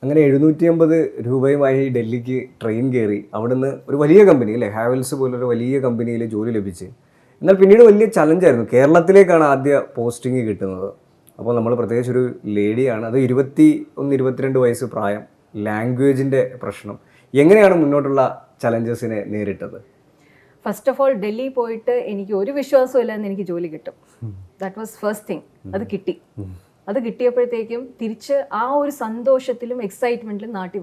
അങ്ങനെ 750 രൂപയുമായി ഡൽഹിക്ക് ട്രെയിൻ കയറി അവിടുന്ന് ഒരു വലിയ കമ്പനി അല്ലേ, ഹാവൽസ് പോലൊരു വലിയ കമ്പനിയിൽ ജോലി ലഭിച്ച്. എന്നാൽ പിന്നീട് വലിയ ചലഞ്ചായിരുന്നു. കേരളത്തിലേക്കാണ് ആദ്യ പോസ്റ്റിംഗ് കിട്ടുന്നത്. അപ്പോൾ നമ്മൾ പ്രത്യേകിച്ച് ഒരു ലേഡിയാണ്, അത് 21-22 വയസ്സ് പ്രായം, ലാംഗ്വേജിൻ്റെ പ്രശ്നം. എങ്ങനെയാണ് മുന്നോട്ടുള്ള ചലഞ്ചസിനെ നേരിട്ടത്? ഫസ്റ്റ് ഓഫ് ഓൾ ഡൽഹി പോയിട്ട് എനിക്ക് ഒരു വിശ്വാസവും ഇല്ലാന്ന് എനിക്ക് ജോലി കിട്ടും. That was first thing. അത് കിട്ടി. അത് കിട്ടിയപ്പോഴത്തേക്കും തിരിച്ച് ആ ഒരു സന്തോഷത്തിലും എക്സൈറ്റ്മെന്റിലും നാട്ടിൽ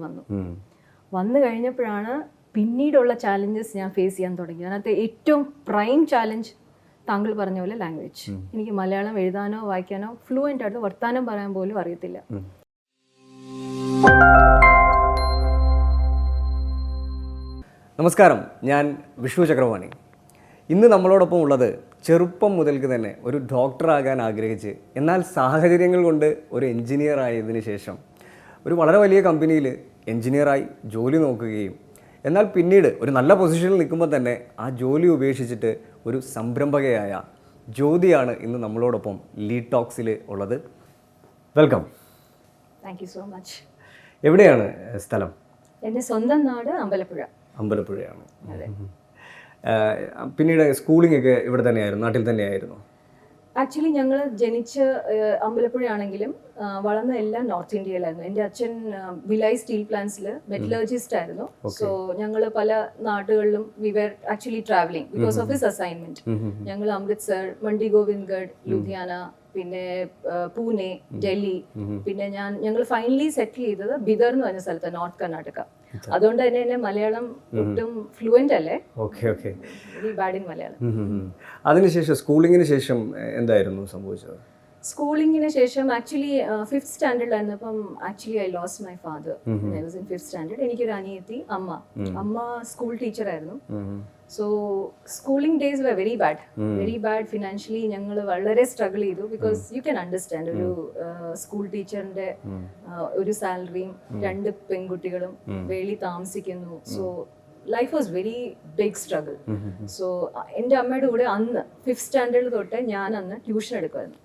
വന്നു കഴിഞ്ഞപ്പോഴാണ് പിന്നീടുള്ള ചാലഞ്ചസ് ഞാൻ ഫേസ് ചെയ്യാൻ തുടങ്ങി. അതിനകത്ത് ഏറ്റവും പ്രൈം ചാലഞ്ച് താങ്കൾ പറഞ്ഞ പോലെ ലാംഗ്വേജ്. എനിക്ക് മലയാളം എഴുതാനോ വായിക്കാനോ ഫ്ലുവൻ്റ് ആയിട്ട് വർത്താനം പറയാൻ പോലും അറിയത്തില്ല. നമസ്കാരം, ഞാൻ വിഷ്ണു ചക്രവാണി. ഇന്ന് നമ്മളോടൊപ്പം ഉള്ളത് ചെറുപ്പം മുതൽക്ക് തന്നെ ഒരു ഡോക്ടറാകാൻ ആഗ്രഹിച്ച്, എന്നാൽ സാഹചര്യങ്ങൾ കൊണ്ട് ഒരു എൻജിനീയർ ആയതിനു ശേഷം ഒരു വളരെ വലിയ കമ്പനിയിൽ എൻജിനീയറായി ജോലി നോക്കുകയും, എന്നാൽ പിന്നീട് ഒരു നല്ല പൊസിഷനിൽ നിൽക്കുമ്പോൾ തന്നെ ആ ജോലി ഉപേക്ഷിച്ചിട്ട് ഒരു സംരംഭകയായ ജ്യോതിയാണ് ഇന്ന് നമ്മളോടൊപ്പം ലീഡ് ടോക്സിൽ ഉള്ളത്. Welcome. Thank you so much. എവിടെയാണ് സ്ഥലം? എൻ്റെ സ്വന്തം നാട് അമ്പലപ്പുഴയാണ്. പിന്നീട് സ്കൂളിംഗ് ഒക്കെ ഇവിടെ തന്നെയായിരുന്നു, നാട്ടിൽ തന്നെയായിരുന്നു? ആക്ച്വലി ഞങ്ങൾ ജനിച്ച് അമ്പലപ്പുഴയാണെങ്കിലും വളർന്ന എല്ലാം നോർത്ത് ഇന്ത്യയിലായിരുന്നു. എൻ്റെ അച്ഛൻ വിലായ് സ്റ്റീൽ പ്ലാന്റ്സിൽ മെറ്റലർജിസ്റ്റ് ആയിരുന്നു. സോ ഞങ്ങൾ പല നാടുകളിലും we were actually travelling because of his assignment. ഞങ്ങൾ അമൃത്സർ, മണ്ഡി ഗോവിന്ദ്ഗഡ്, ലുധിയാന, പിന്നെ പൂനെ, ഡൽഹി, പിന്നെ ഞങ്ങൾ ഫൈനലി സെറ്റിൽ ചെയ്തത് ബിദർ എന്ന് പറഞ്ഞ സ്ഥലത്ത്, നോർത്ത് കർണാടക. അതുകൊണ്ട് തന്നെ എന്നെ മലയാളം ഒട്ടും ഫ്ലുവൻ്റ് അല്ലേ, വെരി ബാഡ് ഇൻ മലയാളം. അതിനുശേഷം സ്കൂളിങ്ങിന് ശേഷം എന്തായിരുന്നു സംഭവിച്ചത്? സ്കൂളിങ്ങിന് ശേഷം ആക്ച്വലി 5th സ്റ്റാൻഡേർഡിലായിരുന്നപ്പം actually I lost my father. I was in 5th standard. എനിക്കൊരു അനിയത്തി, അമ്മ സ്കൂൾ ടീച്ചറായിരുന്നു. So schooling days were very bad financially. ഞങ്ങൾ വളരെ സ്ട്രഗിൾ ചെയ്തു. ബിക്കോസ് യു ക്യാൻ അണ്ടർസ്റ്റാൻഡ് ഒരു സ്കൂൾ ടീച്ചറിന്റെ ഒരു സാലറിയും 2 പെൺകുട്ടികളും വെളി താമസിക്കുന്നു. So life was very big struggle. So എൻ്റെ അമ്മയുടെ കൂടെ അന്ന് 5th സ്റ്റാൻഡേർഡ് തൊട്ട് ഞാൻ അന്ന് ട്യൂഷൻ എടുക്കുമായിരുന്നു.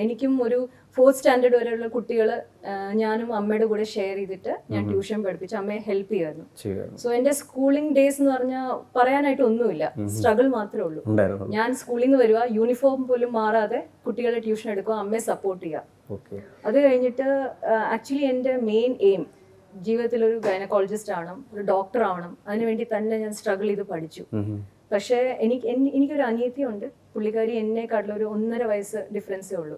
എനിക്കും ഒരു 4th സ്റ്റാൻഡേർഡ് വരെയുള്ള കുട്ടികൾ ഞാനും അമ്മയുടെ കൂടെ ഷെയർ ചെയ്തിട്ട് ഞാൻ ട്യൂഷൻ പഠിപ്പിച്ച് അമ്മയെ ഹെൽപ്പ് ചെയ്യുമായിരുന്നു. സോ എൻ്റെ സ്കൂളിംഗ് ഡേയ്സ് എന്ന് പറഞ്ഞാൽ പറയാനായിട്ട് ഒന്നുമില്ല, സ്ട്രഗിൾ മാത്രമേ ഉള്ളൂ. ഞാൻ സ്കൂളിൽ നിന്ന് വരിക, യൂണിഫോം പോലും മാറാതെ കുട്ടികളെ ട്യൂഷൻ എടുക്കുക, അമ്മയെ സപ്പോർട്ട് ചെയ്യുക. അത് കഴിഞ്ഞിട്ട് ആക്ച്വലി എൻ്റെ മെയിൻ എയിം ജീവിതത്തിൽ ഒരു ഗൈനക്കോളജിസ്റ്റ് ആവണം, ഒരു ഡോക്ടർ ആവണം. അതിനുവേണ്ടി തന്നെ ഞാൻ സ്ട്രഗിൾ ചെയ്ത് പഠിച്ചു. പക്ഷേ എനിക്കൊരു അനിയത്തിയുണ്ട്. പുള്ളിക്കാരി എന്നെക്കാട്ടിലും ഒരു 1.5 വയസ്സ് ഡിഫറൻസേ ഉള്ളൂ.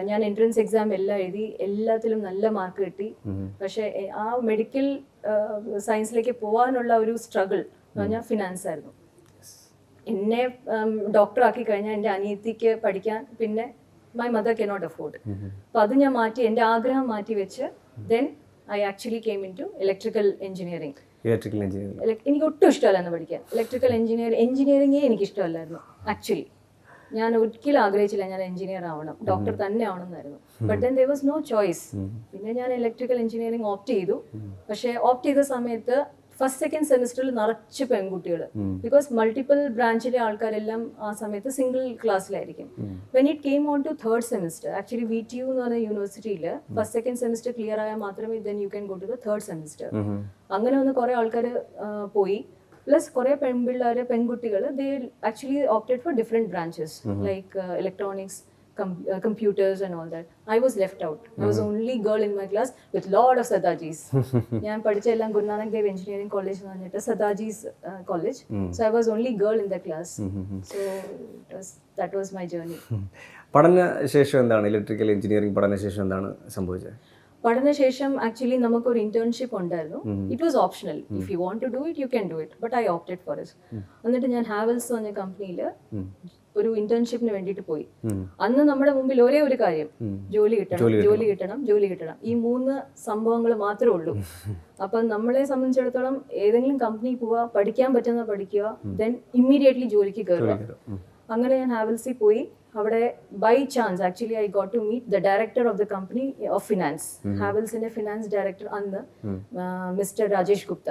ഞാൻ എൻട്രൻസ് എക്സാം എല്ലാം എഴുതി, എല്ലാത്തിലും നല്ല മാർക്ക് കിട്ടി. പക്ഷേ ആ മെഡിക്കൽ സയൻസിലേക്ക് പോകാനുള്ള ഒരു സ്ട്രഗിൾ എന്ന് പറഞ്ഞാൽ ഫിനാൻസ് ആയിരുന്നു. എന്നെ ഡോക്ടറാക്കി കഴിഞ്ഞാൽ എൻ്റെ അനിയത്തിക്ക് പഠിക്കാൻ പിന്നെ മൈ മദർ കനോട്ട് അഫോർഡ്. അപ്പം അത് ഞാൻ മാറ്റി, എൻ്റെ ആഗ്രഹം മാറ്റി വെച്ച് then I actually came into electrical engineering. എനിക്ക് ഒട്ടും ഇഷ്ടമല്ലായിരുന്നു പഠിക്കാൻ. ഇലക്ട്രിക്കൽ എഞ്ചിനീയറിംഗേ എനിക്ക് ഇഷ്ടമല്ലായിരുന്നു ആക്ച്വലി. ഞാൻ ഒരിക്കലും ആഗ്രഹിച്ചില്ല ഞാൻ എഞ്ചിനീയർ ആവണം, ഡോക്ടർ തന്നെ ആവണം എന്നായിരുന്നു. But then there was no choice. പിന്നെ ഞാൻ ഇലക്ട്രിക്കൽ എഞ്ചിനീയറിംഗ് ഓപ്റ്റ് ചെയ്തു. പക്ഷേ ഓപ്റ്റ് ചെയ്ത സമയത്ത് 1st, 2nd സെമിസ്റ്ററിൽ നിറച്ച് പെൺകുട്ടികൾ. ബിക്കോസ് മൾട്ടിപ്പിൾ ബ്രാഞ്ചിലെ ആൾക്കാരെല്ലാം ആ സമയത്ത് സിംഗിൾ ക്ലാസ്സിലായിരിക്കും. When it came on to 3rd semester, actually VTU എന്ന് പറഞ്ഞ യൂണിവേഴ്സിറ്റിയിൽ 1st, 2nd സെമിസ്റ്റർ ക്ലിയർ ആയാൽ മാത്രമേ then you can go to the 3rd semester. അങ്ങനെ ഒന്ന് കുറെ ആൾക്കാർ പോയി. പ്ലസ് കുറെ പെൺകുട്ടികൾ they actually opted for different branches like electronics, computers and all that. I was left out. I was only girl in my class with lot of Sadajis. ഞാൻ പഠിച്ച എല്ലാം ഗുരു നാനക് ദേവ് എഞ്ചിനീയറിംഗ് കോളേജ് എന്ന് പറഞ്ഞിട്ട് സദാജീസ് college. So I was only girl in the class. So that was my journey. പഠനശേഷം എന്താണ്, electrical engineering പഠനശേഷം എന്താണ് സംഭവിച്ചത്? പഠനശേഷം ആക്ച്വലി നമുക്കൊരു ഇന്റേൺഷിപ്പ് ഉണ്ടായിരുന്നു. It was optional. If you want to do it you can do it, but I opted for it. എന്നിട്ട് ഞാൻ ഹാവൽസ് പറഞ്ഞ കമ്പനിയിൽ ഒരു ഇന്റേൺഷിപ്പിന് വേണ്ടിയിട്ട് പോയി. അന്ന് നമ്മുടെ മുമ്പിൽ ഒരേ ഒരു കാര്യം, ജോലി കിട്ടണം. ഈ 3 സംഭവങ്ങൾ മാത്രമേ ഉള്ളൂ. അപ്പം നമ്മളെ സംബന്ധിച്ചിടത്തോളം ഏതെങ്കിലും കമ്പനി പോവുക, പഠിക്കാൻ പറ്റുന്ന പഠിക്കുക, ദെൻ ഇമ്മീഡിയറ്റ്ലി ജോലിക്ക് കയറുക. അങ്ങനെ ഞാൻ ഹാവൽസിൽ പോയി. അവിടെ by chance actually I got to meet the director of the company of finance. ഹാവൽസിന്റെ ഫിനാൻസ് ഡയറക്ടർ അന്ന് മിസ്റ്റർ രാജേഷ് ഗുപ്ത.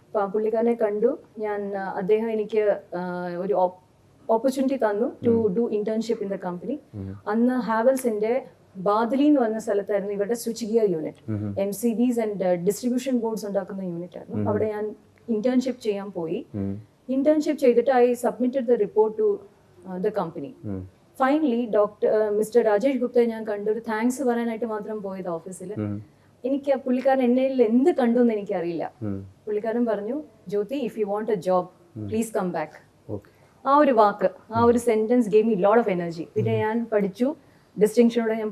അപ്പൊ ആ പുള്ളിക്കാരനെ കണ്ടു ഞാൻ. അദ്ദേഹം എനിക്ക് ഒരു ഓപ്പർച്യൂണിറ്റി തന്നു to do internship in the company. അന്ന് ഹാവൽസിന്റെ ബാദലി എന്ന് പറഞ്ഞ സ്ഥലത്തായിരുന്നു ഇവരുടെ switch gear unit, MCBs and distribution boards ഉണ്ടാക്കുന്ന യൂണിറ്റ് ആയിരുന്നു. അവിടെ ഞാൻ ഇന്റേൺഷിപ്പ് ചെയ്യാൻ പോയി. ഇന്റേൺഷിപ്പ് ചെയ്തിട്ട് I submitted the report to the company. Finally mister Rajesh ഗുപ്തയെ ഞാൻ കണ്ടു. ഒരു താങ്ക്സ് പറയാനായിട്ട് മാത്രം പോയത് ഓഫീസിൽ. എനിക്ക് പുള്ളിക്കാരൻ എന്നെ എന്ത് കണ്ടു എന്ന് എനിക്കറിയില്ല. പുള്ളിക്കാരൻ പറഞ്ഞു, Jyoti, if you want a job please come back. ആ ഒരു വാക്ക്, ആ ഒരു sentence gave me lot of energy. പിന്നെ ഞാൻ പഠിച്ചു, ഡിസ്റ്റിങ്ഷനോടെ ഞാൻ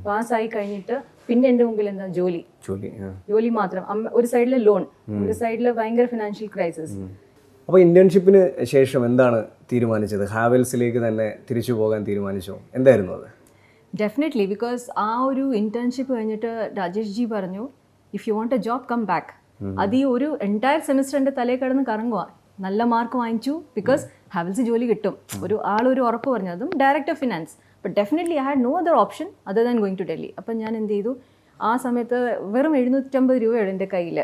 പാസ്സായി കഴിഞ്ഞിട്ട് പിന്നെ എൻ്റെ മുമ്പിൽ എന്താ, ജോലി മാത്രം. ഒരു സൈഡിൽ ലോൺ, ഒരു സൈഡിൽ ഭയങ്കര ഫിനാൻഷ്യൽ ക്രൈസിസ്. അപ്പോൾ ഇന്റേൺഷിപ്പിന് ശേഷം എന്താണ് തീരുമാനിച്ചത്? ഹാവൽസിലേക്ക് തന്നെ തിരിച്ചു പോകാൻ തീരുമാനിച്ചോ? എന്തായിരുന്നു അത്? ഡെഫിനറ്റ്ലി, ബിക്കോസ് ആ ഒരു ഇന്റേൺഷിപ്പ് കഴിഞ്ഞിട്ട് രാജേഷ് ജി പറഞ്ഞു, if you want a job come back. അത് ഈ ഒരു എൻറ്റയർ സെമിസ്റ്റർ എൻ്റെ തലയിൽ കിടന്ന് കറങ്ങുക. നല്ല മാർക്ക് വാങ്ങിച്ചു, ബിക്കോസ് ഹാവൽസ് ജോലി കിട്ടും. ഒരു ഉറപ്പ് പറഞ്ഞു, അതും director finance. But definitely I had no other option other than going to Delhi. അപ്പം ഞാൻ എന്ത് ചെയ്തു, ആ സമയത്ത് വെറും 750 രൂപയാണ് എൻ്റെ കയ്യിൽ.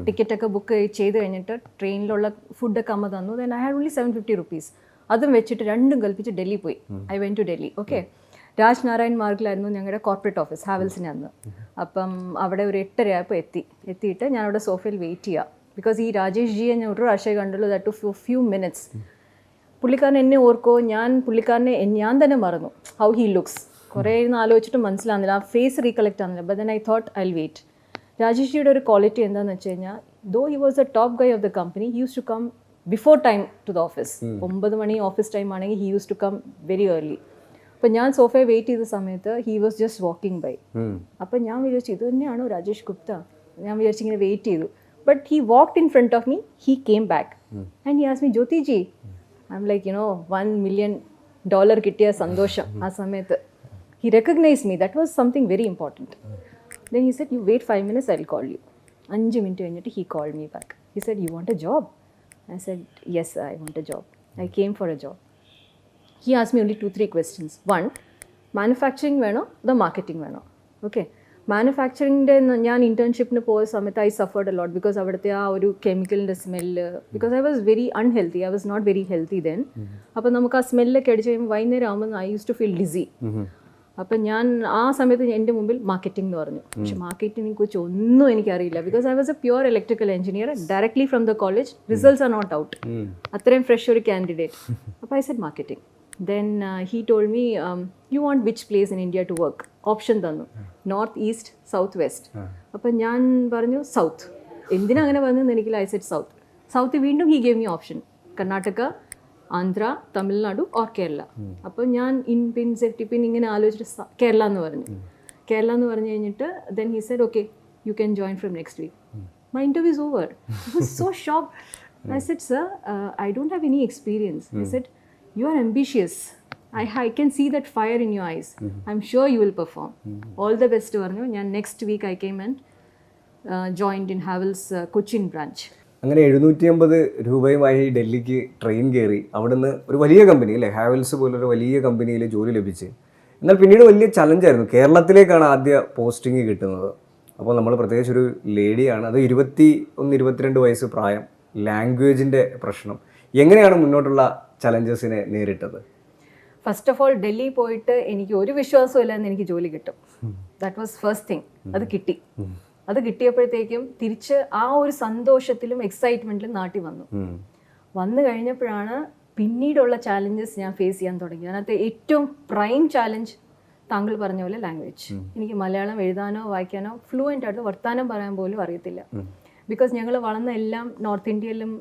ടിക്കറ്റൊക്കെ ബുക്ക് ചെയ്ത് കഴിഞ്ഞിട്ട് ട്രെയിനിലുള്ള ഫുഡൊക്കെ അമ്മ തന്നു. Then I had only 750 rupees. അതും വെച്ചിട്ട് രണ്ടും കൽപ്പിച്ച് ഡൽഹി പോയി. I went to Delhi. Okay, Raj Narayan മാർഗിലായിരുന്നു ഞങ്ങളുടെ കോർപ്പറേറ്റ് ഓഫീസ് ഹാവൽസിന് അന്ന്. അപ്പം അവിടെ ഒരു 8:30 ആയപ്പോൾ എത്തിയിട്ട് ഞാൻ അവിടെ സോഫയിൽ വെയിറ്റ് ചെയ്യുക. ബിക്കോസ് ഈ രാജേഷ് ജിയെ ഞാൻ ഒരു പ്രാവശ്യം കണ്ടുള്ളൂ, ദാറ്റ് ടു ഫ്യൂ മിനിറ്റ്സ്. പുള്ളിക്കാരൻ എന്നെ ഓർക്കോ, പുള്ളിക്കാരനെ ഞാൻ തന്നെ മറന്നു. ഹൗ ഹി ലുക്സ് കുറേ ആലോചിച്ചിട്ട് മനസ്സിലാകുന്നില്ല, ആ ഫേസ് റീകളക്ട് ആകുന്നില്ല. But then I thought I will wait. Rajesh ജിയുടെ ഒരു ക്വാളിറ്റി എന്താണെന്ന് വെച്ച് കഴിഞ്ഞാൽ, though he was a top guy of the company, he use to come before time to the office. 9 മണി ഓഫീസ് ടൈം ആണെങ്കിൽ he use to come very early. അപ്പം ഞാൻ സോഫയെ വെയിറ്റ് ചെയ്ത സമയത്ത് he was just walking by. അപ്പം ഞാൻ വിചാരിച്ചു, ഇത് തന്നെയാണോ രാജേഷ് ഗുപ്ത? ഞാൻ വിചാരിച്ചു ഇങ്ങനെ വെയിറ്റ് ചെയ്തു. But he walked in front of me, he came back and he asked me, Jyoti ji. I am like, $1 million കിട്ടിയ സന്തോഷം ആ സമയത്ത്. He recognized me. That was something very important. Then he said, you wait 5 minutes, I'll call you. 5 minutes കഴിഞ്ഞിട്ട് he called me back. He said, you want a job? I said, yes, I want a job. I came for a job. He asked me only 2-3 questions. One, manufacturing വേണോ the marketing വേണോ? Okay. മാനുഫാക്ചറിങ്ങിൻ്റെ ഞാൻ ഇന്റേൺഷിപ്പിന് പോയ സമയത്ത് I suffered a lot, because അവിടുത്തെ ആ ഒരു കെമിക്കലിൻ്റെ smell. Because I was very unhealthy, I was not very healthy then. അപ്പോൾ നമുക്ക് ആ സ്മെല്ലൊക്കെ അടിച്ച് കഴിയുമ്പോൾ വൈകുന്നേരം ആകുമ്പോൾ I use to feel dizzy. അപ്പം ഞാൻ ആ സമയത്ത് എൻ്റെ മുമ്പിൽ മാർക്കറ്റിംഗ് എന്ന് പറഞ്ഞു. പക്ഷെ മാർക്കറ്റിങ്ങിനെ കുറിച്ച് ഒന്നും എനിക്കറിയില്ല, because I was a pure electrical engineer directly from the college. Results are not out, അത്രയും ഫ്രഷ് ഒരു കാൻഡിഡേറ്റ്. അപ്പോൾ I said marketing. Then he told me, you want which place in India to work? Option തന്നു, north, east, south, west. അപ്പം ഞാൻ പറഞ്ഞു south. എന്തിനാ അങ്ങനെ പറഞ്ഞതെന്ന് എനിക്കില്ല. I said south. സൗത്ത് വീണ്ടും he gave me option, Karnataka, Andhra, Tamil Nadu or Kerala. അപ്പം ഞാൻ സേഫ്റ്റി പിൻ ഇങ്ങനെ ആലോചിച്ചിട്ട് കേരള എന്ന് പറഞ്ഞു. കേരള എന്ന് പറഞ്ഞു കഴിഞ്ഞിട്ട് then he said, okay, you can join from next week. My interview is over. I was so shocked. I said, sir, I don't have any experience. He said, you are ambitious. I can see that fire in your eyes. I'm sure you will perform. All the best പറഞ്ഞു. ഞാൻ next week I came and joined in Havells Cochin branch. അങ്ങനെ 750 രൂപയുമായി ഡൽഹിക്ക് train കയറി. അവിടുന്ന് ഒരു വലിയ company അല്ലേ, ഹാവൽസ് പോലൊരു വലിയ കമ്പനിയിൽ ജോലി ലഭിച്ച്. എന്നാൽ പിന്നീട് വലിയ ചലഞ്ചായിരുന്നു. കേരളത്തിലേക്കാണ് ആദ്യ പോസ്റ്റിംഗ് കിട്ടുന്നത്. അപ്പോൾ നമ്മൾ പ്രത്യേകിച്ച് ഒരു ലേഡിയാണ്, അത് 21-22 വയസ്സ് പ്രായം, ലാംഗ്വേജിൻ്റെ പ്രശ്നം. എങ്ങനെയാണ് മുന്നോട്ടുള്ള ചലഞ്ചസിനെ നേരിട്ടത്? ഫസ്റ്റ് ഓഫ് ഓൾ ഡൽഹി പോയിട്ട് എനിക്ക് ഒരു വിശ്വാസവും ഇല്ലാന്ന് എനിക്ക് ജോലി കിട്ടും. That was first thing. അത് കിട്ടി. അത് കിട്ടിയപ്പോഴത്തേക്കും തിരിച്ച് ആ ഒരു സന്തോഷത്തിലും എക്സൈറ്റ്മെന്റിലും നാട്ടിൽ വന്നു കഴിഞ്ഞപ്പോഴാണ് പിന്നീടുള്ള ചാലഞ്ചസ് ഞാൻ ഫേസ് ചെയ്യാൻ തുടങ്ങി. അതിനകത്ത് ഏറ്റവും പ്രൈം ചാലഞ്ച് താങ്കൾ പറഞ്ഞ പോലെ ലാംഗ്വേജ്. എനിക്ക് മലയാളം എഴുതാനോ വായിക്കാനോ ഫ്ലുവൻ്റ് ആയിട്ട് വർത്താനം പറയാൻ പോലും അറിയത്തില്ല. ബിക്കോസ് ഞങ്ങൾ വളർന്ന എല്ലാം നോർത്ത് ഇന്ത്യയിലും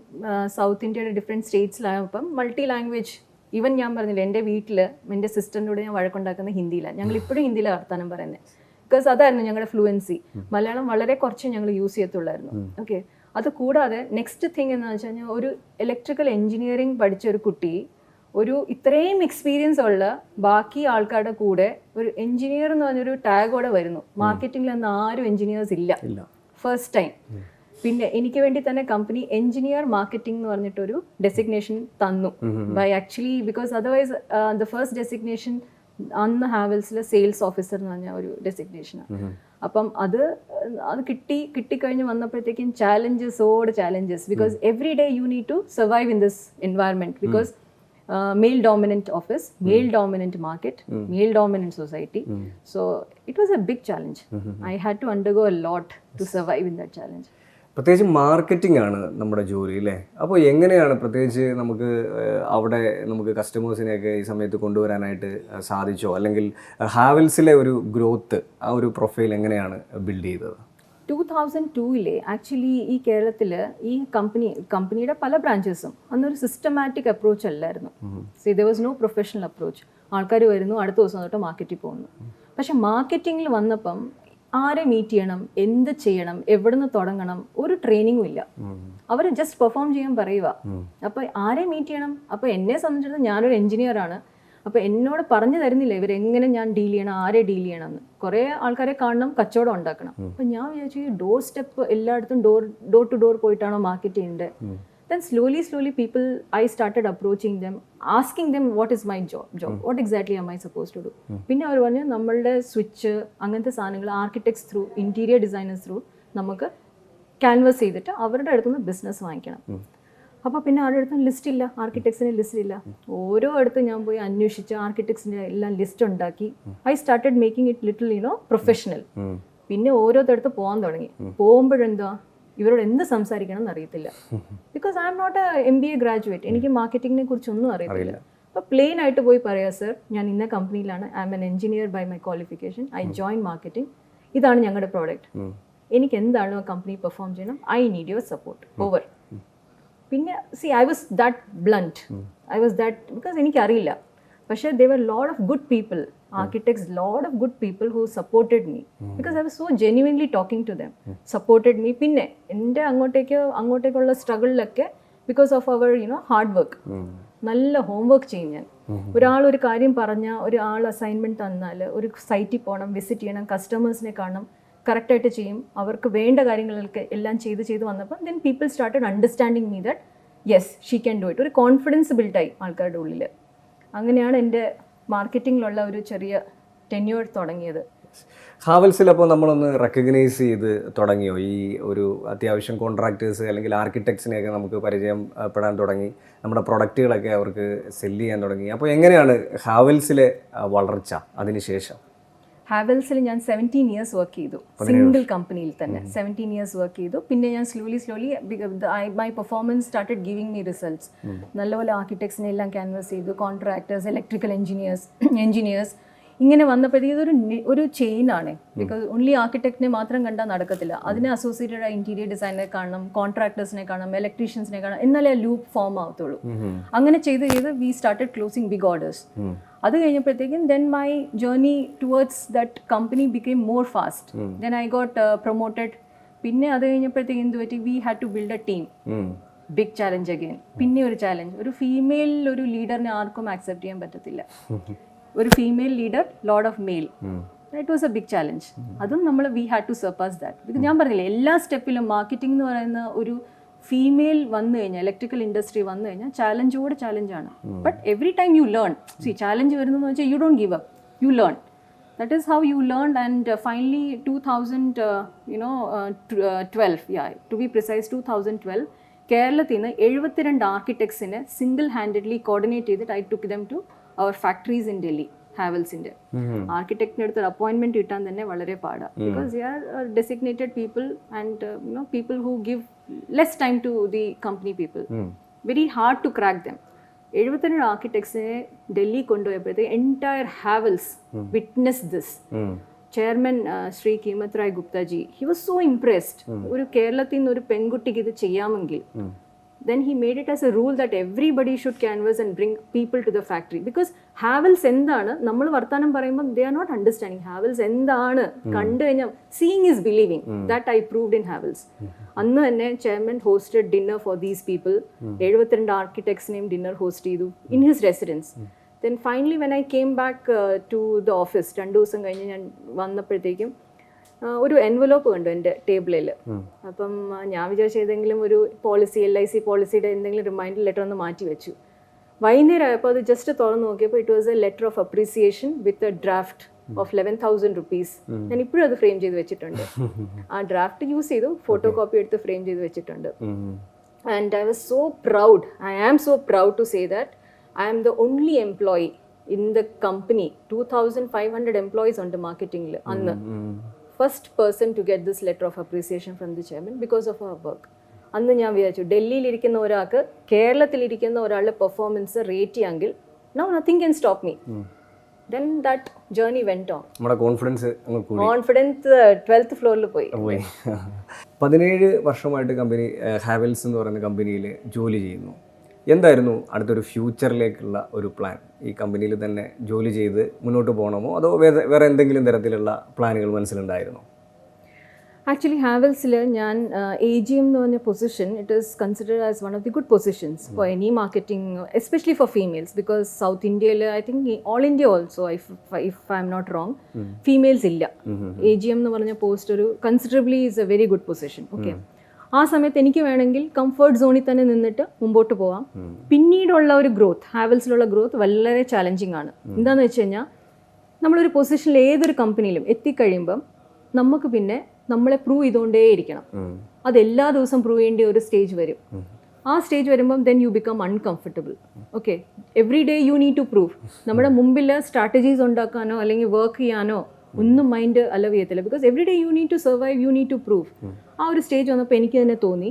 സൗത്ത് ഇന്ത്യയുടെ ഡിഫറെൻറ്റ് സ്റ്റേറ്റ്സിലായപ്പം മൾട്ടി ലാംഗ്വേജ്. ഈവൻ ഞാൻ പറഞ്ഞില്ല, എൻ്റെ വീട്ടിൽ എൻ്റെ സിസ്റ്ററിൻ്റെ കൂടെ ഞാൻ വഴക്കുണ്ടാക്കുന്നത് ഹിന്ദിയിലാണ്. ഞങ്ങൾ ഇപ്പോഴും ഹിന്ദിയിലാണ് വർത്താനം പറയുന്നത്. ബിക്കോസ് അതായിരുന്നു ഞങ്ങളുടെ ഫ്ലുവൻസി. മലയാളം വളരെ കുറച്ച് ഞങ്ങൾ യൂസ് ചെയ്യത്തുള്ളായിരുന്നു. ഓക്കെ, അത് കൂടാതെ നെക്സ്റ്റ് തിങ് എന്ന് വെച്ച് കഴിഞ്ഞാൽ, ഒരു ഇലക്ട്രിക്കൽ എഞ്ചിനീയറിംഗ് പഠിച്ച ഒരു കുട്ടി ഒരു ഇത്രയും എക്സ്പീരിയൻസ് ഉള്ള ബാക്കി ആൾക്കാരുടെ കൂടെ ഒരു എഞ്ചിനീയർ എന്ന് പറഞ്ഞൊരു ടാഗോടെ വരുന്നു. മാർക്കറ്റിംഗിൽ നിന്ന് ആരും എഞ്ചിനീയേഴ്സ് ഇല്ല, ഫസ്റ്റ് ടൈം. പിന്നെ എനിക്ക് വേണ്ടി തന്നെ കമ്പനി എഞ്ചിനീയർ മാർക്കറ്റിംഗ് എന്ന് പറഞ്ഞിട്ടൊരു ഡെസിഗ്നേഷൻ തന്നു. By actually because otherwise the first designation അന്ന് ഹാവൽസിലെ സെയിൽസ് ഓഫീസർ എന്ന് പറഞ്ഞ ഒരു ഡെസിഗ്നേഷനാണ്. അപ്പം അത് കിട്ടിക്കഴിഞ്ഞ് വന്നപ്പോഴത്തേക്കും challenges, because every day you need to survive in this environment. Because male dominant office, male dominant market, male dominant society. So it was a big challenge. I had to undergo a lot to survive in that challenge. പ്രത്യേകിച്ച് marketing ആണ് നമ്മുടെ ജോലി അല്ലേ? അപ്പോൾ എങ്ങനെയാണ് പ്രത്യേകിച്ച് നമുക്ക് അവിടെ നമുക്ക് കസ്റ്റമേഴ്സിനെയൊക്കെ ഈ സമയത്ത് കൊണ്ടുവരാനായിട്ട് സാധിച്ചോ? അല്ലെങ്കിൽ ഹാവൽസിലെ ഒരു ഗ്രോത്ത്, ആ ഒരു പ്രൊഫൈൽ എങ്ങനെയാണ് ബിൽഡ് ചെയ്തത്? 2002 ആക്ച്വലി ഈ കേരളത്തിൽ ഈ കമ്പനിയുടെ പല ബ്രാഞ്ചസും അന്നൊരു സിസ്റ്റമാറ്റിക് അപ്രോച്ച് അല്ലായിരുന്നു. See there was no professional approach. ആൾക്കാർ വരുന്നു, അടുത്ത ദിവസം തൊട്ട് മാർക്കറ്റിൽ പോകുന്നു. പക്ഷെ മാർക്കറ്റിങ്ങിൽ വന്നപ്പം ആരെ മീറ്റ് ചെയ്യണം, എന്ത് ചെയ്യണം, എവിടെ നിന്ന് തുടങ്ങണം, ഒരു ട്രെയിനിങ്ങും ഇല്ല. അവർ ജസ്റ്റ് പെർഫോം ചെയ്യാൻ പറയുക. അപ്പോൾ ആരെ മീറ്റ് ചെയ്യണം? അപ്പോൾ എന്നെ സംബന്ധിച്ചിടത്തോളം ഞാനൊരു എഞ്ചിനീയർ ആണ്. അപ്പോൾ എന്നോട് പറഞ്ഞു തരുന്നില്ല ഇവരെങ്ങനെ ഞാൻ ഡീൽ ചെയ്യണം, ആരെ ഡീൽ ചെയ്യണം എന്ന്. കുറേ ആൾക്കാരെ കാണണം, കച്ചവടം ഉണ്ടാക്കണം. അപ്പം ഞാൻ വിചാരിച്ചു ഈ ഡോർ സ്റ്റെപ്പ് എല്ലായിടത്തും ഡോർ ടു ഡോർ പോയിട്ടാണോ മാർക്കറ്റ് ചെയ്യേണ്ടത്? Then slowly people, I started approaching them, asking them what is my job, what exactly am I supposed to do. പിന്നെ അവർ പറഞ്ഞു നമ്മളുടെ സ്വിച്ച് അങ്ങനത്തെ സാധനങ്ങൾ architects through, interior designers through നമുക്ക് canvas ചെയ്തിട്ട് അവരുടെ അടുത്തുനിന്ന് ബിസിനസ് വാങ്ങിക്കണം. അപ്പോൾ പിന്നെ ആരുടെ അടുത്തും ലിസ്റ്റ് ഇല്ല, ആർക്കിടെക്ട്സിന് ലിസ്റ്റ് ഇല്ല. ഓരോ അടുത്ത് ഞാൻ പോയി അന്വേഷിച്ച് ആർക്കിടെക്ട്സിൻ്റെ എല്ലാം ലിസ്റ്റ് ഉണ്ടാക്കി. I started making it little professional. പിന്നെ ഓരോരുത്തടുത്ത് പോകാൻ തുടങ്ങി. പോകുമ്പോഴെന്താ ഇവരോട് എന്ത് സംസാരിക്കണം എന്ന് അറിയത്തില്ല. Because I M not a MBA graduate. എനിക്ക് മാർക്കറ്റിങ്ങിനെ കുറിച്ചൊന്നും അറിയത്തില്ല. അപ്പോൾ പ്ലെയിൻ ആയിട്ട് പോയി പറയാം, സർ ഞാൻ ഇന്ന കമ്പനിയിലാണ്, I am an engineer by my qualification, I join marketing, ഇതാണ് ഞങ്ങളുടെ പ്രോഡക്റ്റ്, എനിക്ക് എന്താണോ കമ്പനി പെർഫോം ചെയ്യണം, I need your support, over. പിന്നെ I was that blunt, I was that because എനിക്കറിയില്ല. പക്ഷേ there were lot of good people, architects, lot of good people who supported me because I was so genuinely talking to them, supported me. പിന്നെ എൻ്റെ അങ്ങോട്ടേക്കുള്ള സ്ട്രഗിളിലൊക്കെ because of our hard work, നല്ല homework ചെയ്യും ഞാൻ. ഒരാൾ ഒരു കാര്യം പറഞ്ഞാൽ, ഒരാൾ അസൈൻമെൻറ്റ് തന്നാൽ, ഒരു സൈറ്റിൽ പോകണം, വിസിറ്റ് ചെയ്യണം, കസ്റ്റമേഴ്സിനെ കാണണം, കറക്റ്റായിട്ട് ചെയ്യും. അവർക്ക് വേണ്ട കാര്യങ്ങളൊക്കെ എല്ലാം ചെയ്ത് വന്നപ്പോൾ then people started understanding me that yes she can do it. ഒരു കോൺഫിഡൻസ് ബിൽഡായി ആൾക്കാരുടെ ഉള്ളിൽ. അങ്ങനെയാണ് എൻ്റെ മാർക്കറ്റിങ്ങിലുള്ള ഒരു ചെറിയ ടെന്യൂർ തുടങ്ങിയത്. ഹാവൽസിലപ്പോൾ നമ്മളൊന്ന് റെക്കഗ്നൈസ് ചെയ്ത് തുടങ്ങിയോ? ഈ ഒരു അത്യാവശ്യം കോൺട്രാക്ടേഴ്സ് അല്ലെങ്കിൽ ആർക്കിടെക്ട്സിനെയൊക്കെ നമുക്ക് പരിചയപ്പെടാൻ തുടങ്ങി, നമ്മുടെ പ്രൊഡക്റ്റുകളൊക്കെ അവർക്ക് സെല്ല് ചെയ്യാൻ തുടങ്ങി. അപ്പോൾ എങ്ങനെയാണ് ഹാവൽസിലെ വളർച്ച അതിനുശേഷം? ഹാവൽസിൽ ഞാൻ 17 years വർക്ക് ചെയ്തു, സിംഗിൾ കമ്പനിയിൽ തന്നെ 17 years വർക്ക് ചെയ്തു. പിന്നെ ഞാൻ slowly my performance started giving me results. നല്ലപോലെ ആർക്കിടെക്ട്സിനെ എല്ലാം ക്യാൻവസ് ചെയ്തു, കോൺട്രാക്ടേഴ്സ്, ഇലക്ട്രിക്കൽ എഞ്ചിനീയേഴ്സ് ഇങ്ങനെ വന്നപ്പോഴത്തേക്ക് ഇതൊരു ഒരു ചെയിനാണ്. ബിക്കോസ് ഓൺലി ആർക്കിടെക്റ്റിനെ മാത്രം കണ്ടാൽ നടക്കത്തില്ല. അതിനെ അസോസിയേറ്റഡ് ആയ ഇൻറ്റീരിയർ ഡിസൈനറെ കാണണം, കോൺട്രാക്ടേഴ്സിനെ കാണണം, ഇലക്ട്രീഷ്യൻസിനെ കാണണം, എന്നാലേ ആ ലൂപ്പ് ഫോം ആവത്തുള്ളൂ. അങ്ങനെ ചെയ്ത് we started closing big orders. അത് കഴിഞ്ഞപ്പോഴത്തേക്കും then my journey towards that company became more fast. Then I got promoted. പിന്നെ അത് കഴിഞ്ഞപ്പോഴത്തേക്കും എന്ത് പറ്റി, we had to build a team. Big challenge again. പിന്നെ ഒരു ചാലഞ്ച്, ഒരു ഫീമെയിൽ ഒരു ലീഡറിനെ ആർക്കും ആക്സെപ്റ്റ് ചെയ്യാൻ പറ്റത്തില്ല. ഒരു female leader, lot of male. It was a big challenge. അതും നമ്മൾ we had to surpass that. Because ഞാൻ പറഞ്ഞില്ലേ, എല്ലാ സ്റ്റെപ്പിലും മാർക്കറ്റിംഗ് എന്ന് പറയുന്ന ഒരു ഫീമെയിൽ വന്നു കഴിഞ്ഞാൽ, ഇലക്ട്രിക്കൽ ഇൻഡസ്ട്രി വന്നു കഴിഞ്ഞാൽ ചാലഞ്ചാണ്. But every time you learn. ചാലഞ്ച് വരുന്നതെന്ന് വെച്ചാൽ you don't give up, you learn. That is how you learned. And finally 2012, to be precise 2012, കേരളത്തിൽ നിന്ന് 72 ആർക്കിടെക്ട്സിനെ സിംഗിൾ ഹാൻഡഡ്ലി കോർഡിനേറ്റ് ചെയ്തിട്ട് I took them to our factories in Delhi. ഹാവൽസിന്റെ ആർക്കിടെക്ടിന്റെ അടുത്ത് ഒരു അപ്പോയിന്റ്മെന്റ് കിട്ടാൻ തന്നെ വളരെ പാടാണ്. Because they are designated people and people who give less time to the company people. Very hard to crack them. 72 ആർക്കിടെക്ട്സിനെ ഡൽഹി കൊണ്ടുപോയപ്പോഴത്തേക്ക് entire Havells witness this. Chairman Shri Qimat Rai Guptaji, he was so impressed. ഒരു കേരളത്തിൽ നിന്ന് ഒരു പെൺകുട്ടിക്ക് ഇത് ചെയ്യാമെങ്കിൽ then he made it as a rule that everybody should canvas and bring people to the factory. Because Havels എന്താണ് നമ്മൾ വർത്താനം പറയുമ്പോൾ they are not understanding Havels എന്താണ്. കണ്ടു കഴിഞ്ഞാൽ seeing is believing. That I proved in Havels. അന്ന് തന്നെ chairman hosted dinner for these people. 72 ആർക്കിടെക്ട്സിനെയും ഡിന്നർ ഹോസ്റ്റ് ചെയ്തു in his residence. Then finally when I came back to the office, 2 ദിവസം കഴിഞ്ഞ് ഞാൻ വന്നപ്പോഴത്തേക്കും ഒരു എൻവലപ്പ് കണ്ടു എൻ്റെ ടേബിളിൽ. അപ്പം ഞാൻ വിചാരിച്ച ഏതെങ്കിലും ഒരു പോളിസി, LIC പോളിസിയുടെ എന്തെങ്കിലും റിമൈൻഡർ ലെറ്റർ ഒന്ന് മാറ്റി വെച്ചു. വൈകുന്നേരം ആയപ്പോൾ അത് ജസ്റ്റ് തുറന്നു നോക്കിയപ്പോൾ it was a letter of appreciation with a draft of 11,000 rupees. ഞാൻ ഇപ്പോഴും അത് ഫ്രെയിം ചെയ്ത് വെച്ചിട്ടുണ്ട്. ആ ഡ്രാഫ്റ്റ് യൂസ് ചെയ്തു, ഫോട്ടോ കോപ്പി എടുത്ത് ഫ്രെയിം ചെയ്ത് വെച്ചിട്ടുണ്ട്. And I was so proud, I am so proud to say that I am the only employee in the company. 2,500 employees under marketing. Anna. First person to get this letter of appreciation from the chairman because of our work. അന്ന് ഞാൻ വിചാരിച്ചു ഡൽഹിയിലിരിക്കുന്ന ഒരാൾക്ക് കേരളത്തിലിരിക്കുന്ന ഒരാളുടെ performance rate ചെയ്യാമെങ്കിൽ now nothing can stop me. Then that journey went on. നമ്മുടെ confidence 12th ഫ്ലോറിൽ പോയി. 17 വർഷമായിട്ട് കമ്പനി ഹാവൽസ് എന്ന് പറയുന്ന കമ്പനിയിൽ ജോലി ചെയ്യുന്നു. എന്തായിരുന്നു അടുത്തൊരു ഫ്യൂച്ചറിലേക്കുള്ള ഒരു പ്ലാൻ? ഈ കമ്പനിയിൽ തന്നെ ജോലി ചെയ്ത് മുന്നോട്ട് പോകണമോ അതോ വേറെ എന്തെങ്കിലും തരത്തിലുള്ള പ്ലാനുകൾ മനസ്സിലുണ്ടായിരുന്നോ? ആക്ച്വലി ഹാവൽസിൽ ഞാൻ AGM എന്ന് പറഞ്ഞ position it is considered as one of the good positions for any marketing, especially for females, because south ഇന്ത്യയിൽ I think all India also if I M not wrong females ഇല്ല. AGM എന്ന് പറഞ്ഞ post ഒരു considerably is a very good position. Okay, ആ സമയത്ത് എനിക്ക് വേണമെങ്കിൽ comfort സോണിൽ തന്നെ നിന്നിട്ട് മുമ്പോട്ട് പോവാം. പിന്നീടുള്ള ഒരു ഗ്രോത്ത്, ഹാവൽസിലുള്ള ഗ്രോത്ത് വളരെ ചാലഞ്ചിങ് ആണ്. എന്താണെന്ന് വെച്ച് കഴിഞ്ഞാൽ നമ്മളൊരു പൊസിഷനിൽ ഏതൊരു കമ്പനിയിലും എത്തിക്കഴിയുമ്പം നമുക്ക് പിന്നെ നമ്മളെ പ്രൂവ് ചെയ്തുകൊണ്ടേയിരിക്കണം. അതെല്ലാ ദിവസവും പ്രൂവ് ചെയ്യേണ്ട ഒരു സ്റ്റേജ് വരും. ആ സ്റ്റേജ് വരുമ്പം then you become uncomfortable. Okay, every day you need to prove. നമ്മുടെ മുമ്പിൽ സ്ട്രാറ്റജീസ് ഉണ്ടാക്കാനോ അല്ലെങ്കിൽ വർക്ക് ചെയ്യാനോ ഒന്നും മൈൻഡ് അലവ് ചെയ്യത്തില്ല. Because every day you need to survive, you need to prove. ആ ഒരു സ്റ്റേജ് വന്നപ്പോൾ എനിക്ക് തന്നെ തോന്നി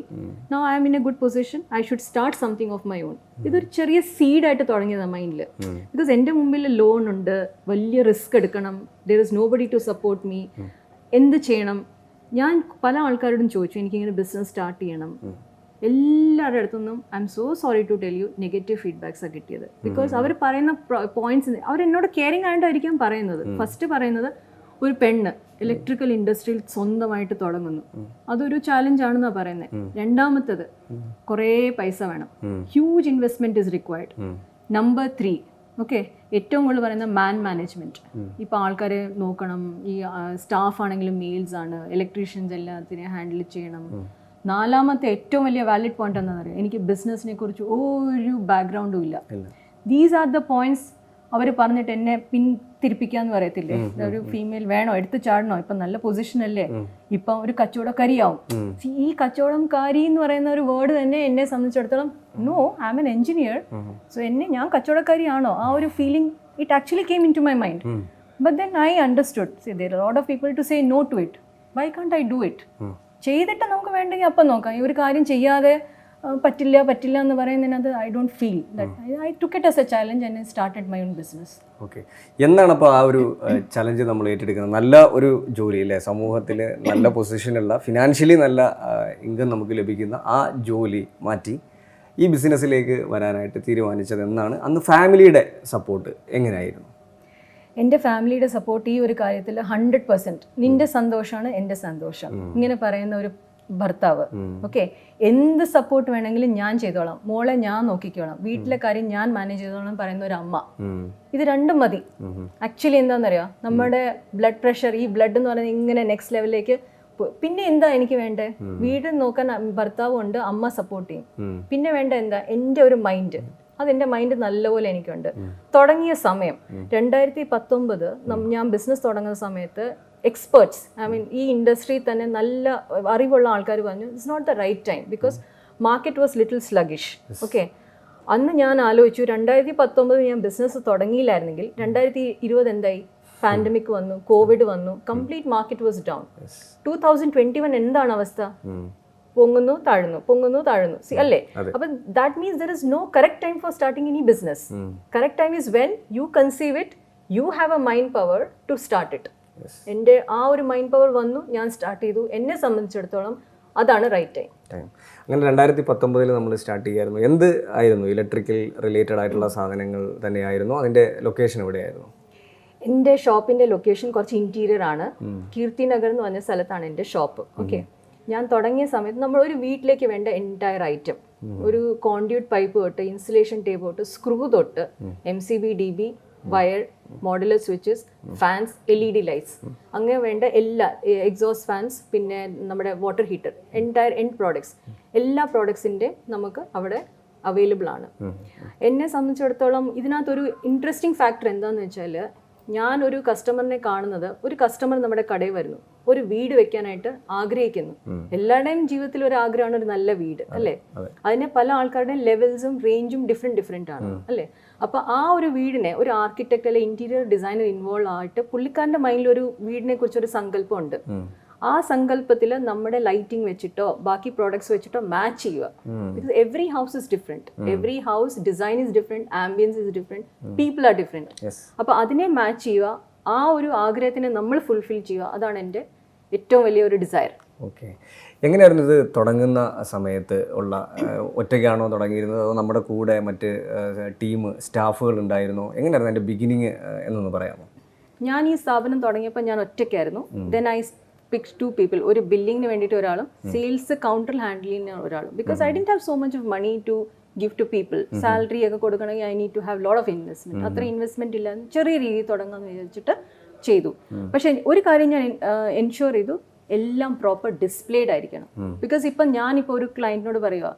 now I'm in a good position, I should start something of my own. ഇതൊരു ചെറിയ സീഡായിട്ട് തുടങ്ങിയതാണ് മൈൻഡിൽ. ബിക്കോസ് എൻ്റെ മുമ്പിൽ ലോൺ ഉണ്ട്, വലിയ റിസ്ക് എടുക്കണം, there is no buddy to support me. എന്ത് ചെയ്യണം? ഞാൻ പല ആൾക്കാരോടും ചോദിച്ചു എനിക്കിങ്ങനെ ബിസിനസ് സ്റ്റാർട്ട് ചെയ്യണം. എല്ലാവരുടെ അടുത്തുനിന്നും I am so sorry to tell you negative ഫീഡ്ബാക്സാണ് കിട്ടിയത്. ബിക്കോസ് അവർ പറയുന്ന പോയിന്റ്സ് അവരെന്നോട് കെയറിങ് ആയിട്ടായിരിക്കും പറയുന്നത്. ഫസ്റ്റ് പറയുന്നത് ഒരു പെണ്ണ് ഇലക്ട്രിക്കൽ ഇൻഡസ്ട്രിയിൽ സ്വന്തമായിട്ട് തുടങ്ങുന്നു, അതൊരു ചാലഞ്ച് ആണെന്നാണ് പറയുന്നത്. രണ്ടാമത്തത് കുറേ പൈസ വേണം, huge investment is required. Number 3 okay, ഏറ്റവും കൂടുതൽ പറയുന്ന മാനേജ്മെന്റ്. ഇപ്പോൾ ആൾക്കാരെ നോക്കണം, ഈ സ്റ്റാഫ് ആണെങ്കിലും മെയിൽസ് ആണ്, ഇലക്ട്രീഷ്യൻസ് എല്ലാത്തിനെയും ഹാൻഡിൽ ചെയ്യണം. നാലാമത്തെ ഏറ്റവും വലിയ വാലിഡ് പോയിന്റ് എന്താണെന്ന് അറിയാം, എനിക്ക് ബിസിനസ്സിനെ കുറിച്ച് ഒരു ബാക്ക്ഗ്രൗണ്ടും ഇല്ല. ദീസ് ആർ ദ പോയിന്റ്സ് അവർ പറഞ്ഞിട്ട് എന്നെ പിന്തിരിപ്പിക്കാന്ന് പറയത്തില്ലേ, ഒരു ഫീമെയിൽ വേണോ, എടുത്ത് ചാടണോ, ഇപ്പം നല്ല പൊസിഷൻ അല്ലേ, ഇപ്പം ഒരു കച്ചവടക്കാരിയാവും. ഈ കച്ചവടംകാരി എന്ന് പറയുന്ന ഒരു വേർഡ് തന്നെ എന്നെ സംബന്ധിച്ചിടത്തോളം no, I am an engineer, so ഞാൻ കച്ചവടക്കാരിയാണോ, ആ ഒരു feeling it actually came into my mind. But then I understood there are a lot of people to say no to it. Why can't I do it? ചെയ്തിട്ട് നമുക്ക് വേണ്ടെങ്കിൽ അപ്പം നോക്കാം. ഈ ഒരു കാര്യം ചെയ്യാതെ പറ്റില്ല എന്ന് പറയുന്നതിനകത്ത് I don't feel that. I took it as a challenge and I started my own business. Okay, എന്താണ് അപ്പോൾ ആ ഒരു ചലഞ്ച് നമ്മൾ ഏറ്റെടുക്കുന്നത്? നല്ല ഒരു ജോലി അല്ലേ, സമൂഹത്തിൽ നല്ല പൊസിഷനുള്ള ഫിനാൻഷ്യലി നല്ല ഇൻകം നമുക്ക് ലഭിക്കുന്ന ആ ജോലി മാറ്റി ഈ ബിസിനസ്സിലേക്ക് വരാനായിട്ട് തീരുമാനിച്ചത് എന്നാണ്? അന്ന് ഫാമിലിയുടെ സപ്പോർട്ട് എങ്ങനെയായിരുന്നു? എൻ്റെ ഫാമിലിയുടെ സപ്പോർട്ട് ഈ ഒരു കാര്യത്തിൽ 100%. നിന്റെ സന്തോഷമാണ് എൻ്റെ സന്തോഷം ഇങ്ങനെ പറയുന്ന ഒരു ഭർത്താവ്. ഓക്കെ, എന്ത് സപ്പോർട്ട് വേണമെങ്കിലും ഞാൻ ചെയ്തോളാം, മോളെ ഞാൻ നോക്കിക്കോളാം, വീട്ടിലെ കാര്യം ഞാൻ മാനേജ് ചെയ്തോളാം പറയുന്ന ഒരു അമ്മ. ഇത് രണ്ടും മതി. ആക്ച്വലി എന്താണെന്നറിയാം, നമ്മുടെ ബ്ലഡ് പ്രഷർ, ഈ ബ്ലഡ് എന്ന് പറയുന്നത് ഇങ്ങനെ നെക്സ്റ്റ് ലെവലിലേക്ക്. പിന്നെ എന്താ എനിക്ക് വേണ്ടേ? വീട് നോക്കാൻ ഭർത്താവും ഉണ്ട്, അമ്മ സപ്പോർട്ട് ചെയ്യും. പിന്നെ വേണ്ട എന്താ? എൻ്റെ ഒരു മൈൻഡ്. അതെൻ്റെ മൈൻഡ് നല്ലപോലെ എനിക്കുണ്ട്. തുടങ്ങിയ സമയം 2019 ഞാൻ ബിസിനസ് തുടങ്ങുന്ന സമയത്ത് എക്സ്പേർട്സ്, ഐ മീൻ ഈ ഇൻഡസ്ട്രിയിൽ തന്നെ നല്ല അറിവുള്ള ആൾക്കാർ പറഞ്ഞു it's not the right time because market was little sluggish. Okay, അന്ന് ഞാൻ ആലോചിച്ചു 2019 ഞാൻ ബിസിനസ് തുടങ്ങിയില്ലായിരുന്നെങ്കിൽ 2020 എന്തായി? പാൻഡമിക് വന്നു, കോവിഡ് വന്നു, കംപ്ലീറ്റ് മാർക്കറ്റ് വാസ് ഡൗൺ. 2021 എന്താണ് അവസ്ഥ? പൊങ്ങുന്നു താഴുന്നു അല്ലേ? അപ്പം that means there is no correct time for starting any business. Correct time is when you conceive it, you have a mind power to start it. എൻ്റെ ആ ഒരു mind power വന്നു, ഞാൻ സ്റ്റാർട്ട് ചെയ്തു. എന്നെ സംബന്ധിച്ചിടത്തോളം അതാണ് റൈറ്റ് ടൈം. അങ്ങനെ 2019 നമ്മൾ സ്റ്റാർട്ട് ചെയ്യായിരുന്നു. എന്ത് ആയിരുന്നു? ഇലക്ട്രിക്കൽ റിലേറ്റഡ് ആയിട്ടുള്ള സാധനങ്ങൾ തന്നെയായിരുന്നു. അതിൻ്റെ ലൊക്കേഷൻ എവിടെയായിരുന്നു? എൻ്റെ ഷോപ്പിൻ്റെ ലൊക്കേഷൻ കുറച്ച് ഇൻറ്റീരിയർ ആണ്. കീർത്തി നഗർ എന്ന് പറഞ്ഞ സ്ഥലത്താണ് എൻ്റെ ഷോപ്പ്. ഓക്കെ, ഞാൻ തുടങ്ങിയ സമയത്ത് നമ്മൾ ഒരു വീട്ടിലേക്ക് വേണ്ട എൻറ്റയർ ഐറ്റം, ഒരു കോൺഡ്യൂട്ട് പൈപ്പ് തൊട്ട് ഇൻസുലേഷൻ ടേപ്പ് തൊട്ട് സ്ക്രൂ തൊട്ട് MCB DB wire, modular switches, fans, LED lights, അങ്ങനെ വേണ്ട എല്ലാ എക്സോസ്റ്റ് ഫാൻസ്, പിന്നെ നമ്മുടെ water heater, entire end products, എല്ലാ പ്രോഡക്ട്സിൻ്റെ നമുക്ക് അവിടെ അവൈലബിൾ ആണ്. എന്നെ സംബന്ധിച്ചിടത്തോളം ഇതിനകത്തൊരു ഇൻട്രസ്റ്റിംഗ് ഫാക്ടർ എന്താണെന്ന് വെച്ചാൽ ഞാൻ ഒരു കസ്റ്റമറിനെ കാണുന്നത്, ഒരു കസ്റ്റമർ നമ്മുടെ കടയിൽ വരുന്നു, ഒരു വീട് വെക്കാനായിട്ട് ആഗ്രഹിക്കുന്നു. എല്ലാവരുടെയും ജീവിതത്തിൽ ഒരു ആഗ്രഹമാണ് ഒരു നല്ല വീട്, അല്ലേ? അതിന് പല ആൾക്കാരുടെയും ലെവൽസും റേഞ്ചും ഡിഫറെന്റ് ആണ്, അല്ലേ? അപ്പൊ ആ ഒരു വീടിനെ ഒരു ആർക്കിടെക്ട് അല്ലെങ്കിൽ ഇന്റീരിയർ ഡിസൈനർ ഇൻവോൾവ് ആയിട്ട് പുള്ളിക്കാരന്റെ മൈൻഡിൽ ഒരു വീടിനെ കുറിച്ചൊരു സങ്കല്പം ഉണ്ട്. ആ സങ്കല്പത്തിൽ നമ്മുടെ ലൈറ്റിംഗ് വെച്ചിട്ടോ ബാക്കി പ്രോഡക്ട്സ് വെച്ചിട്ടോ മാച്ച് ചെയ്യുക. Because every house is different, every house design is different, ambience is different, people are different. അപ്പൊ അതിനെ മാച്ച് ചെയ്യുക, ആ ഒരു ആഗ്രഹത്തിനെ നമ്മൾ ഫുൾഫിൽ ചെയ്യുക, അതാണ് എൻ്റെ ഏറ്റവും വലിയ ഒരു ഡിസയർ. ഓക്കെ, എങ്ങനെയായിരുന്നു ഇത് തുടങ്ങുന്ന സമയത്ത് ഉള്ള ഒറ്റയ്ക്കാണോ തുടങ്ങിയിരുന്നത്, അതോ നമ്മുടെ കൂടെ മറ്റ് ടീം സ്റ്റാഫുകൾ ഉണ്ടായിരുന്നോ? എങ്ങനെയായിരുന്നു എൻ്റെ ബിഗിനിങ് എന്നൊന്ന് പറയാമോ? ഞാൻ ഈ സ്ഥാപനം തുടങ്ങിയപ്പോൾ ഞാൻ ഒറ്റയ്ക്കായിരുന്നു. ദെൻ ഐ പിക്സ് 2 people, ഒരു ബില്ലിങ്ങിന് വേണ്ടിയിട്ട് ഒരാളും സെയിൽസ് കൗണ്ടർ ഹാൻഡിലിന് ഒരാളും. Because I didn't have so much of money to give to people. Salary ഒക്കെ കൊടുക്കണമെങ്കിൽ I need to have lot of investment. അത്ര ഇൻവെസ്റ്റ്മെന്റ് ഇല്ല, ചെറിയ രീതിയിൽ തുടങ്ങാമെന്ന് വിചാരിച്ചിട്ട് ചെയ്തു. പക്ഷെ ഒരു കാര്യം ഞാൻ എൻഷുർ ചെയ്തു, എല്ലാം പ്രോപ്പർ ഡിസ്പ്ലേഡ് ആയിരിക്കണം. ബിക്കോസ് ഇപ്പം ഞാനിപ്പോൾ ഒരു ക്ലയൻറ്റിനോട് പറയുക,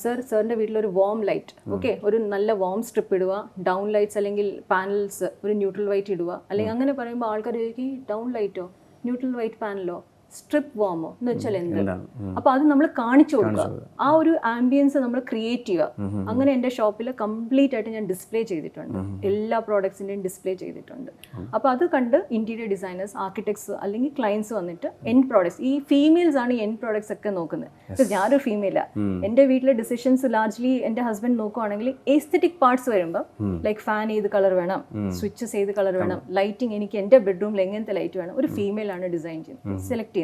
സാറിൻ്റെ വീട്ടിലൊരു വാം ലൈറ്റ്, ഓക്കെ, ഒരു നല്ല വാം സ്ട്രിപ്പ് ഇടുക, ഡൗൺ ലൈറ്റ്സ് അല്ലെങ്കിൽ പാനൽസ് ഒരു ന്യൂട്രൽ വൈറ്റ് ഇടുക, അല്ലെങ്കിൽ അങ്ങനെ പറയുമ്പോൾ ആൾക്കാർ ചോദിക്കും ഡൗൺ ലൈറ്റോ ന്യൂട്രൽ വൈറ്റ് പാനലോ സ്ട്രിപ്പ് വാമോ എന്ന് വെച്ചാൽ എന്ത്? അപ്പൊ അത് നമ്മൾ കാണിച്ചു കൊടുക്കുക, ആ ഒരു ആംബിയൻസ് നമ്മൾ ക്രിയേറ്റ് ചെയ്യുക. അങ്ങനെ എൻ്റെ ഷോപ്പിൽ കംപ്ലീറ്റ് ആയിട്ട് ഞാൻ ഡിസ്പ്ലേ ചെയ്തിട്ടുണ്ട്, എല്ലാ പ്രോഡക്ട്സിൻ്റെയും ഡിസ്പ്ലേ ചെയ്തിട്ടുണ്ട്. അപ്പോൾ അത് കണ്ട് ഇന്റീരിയർ ഡിസൈനേഴ്സ്, ആർക്കിടെക്ട്സ് അല്ലെങ്കിൽ ക്ലയൻസ് വന്നിട്ട് എൻഡ് പ്രോഡക്ട്സ്, ഈ ഫീമെയിൽസ് ആണ് ഈ എൻഡ് പ്രോഡക്ട്സ് ഒക്കെ നോക്കുന്നത്. ബിക്കോസ് ഞാനൊരു ഫീമെയിലാണ്, എൻ്റെ വീട്ടിലെ ഡിസിഷൻസ് ലാർജ്ലി എൻ്റെ ഹസ്ബൻഡ് നോക്കുവാണെങ്കിൽ എസ്തെറ്റിക് പാർട്സ് വരുമ്പോൾ ലൈക്ക് ഫാൻ ഏത് കളർ വേണം, സ്വിച്ചസ് ഏത് കളർ വേണം, ലൈറ്റിംഗ് എനിക്ക് എൻ്റെ ബെഡ്റൂമിൽ എങ്ങനത്തെ ലൈറ്റ് വേണം, ഒരു ഫീമെയിലാണ് ഡിസൈൻ ചെയ്യുന്നത്, സെലക്ട് ചെയ്യുന്നത്.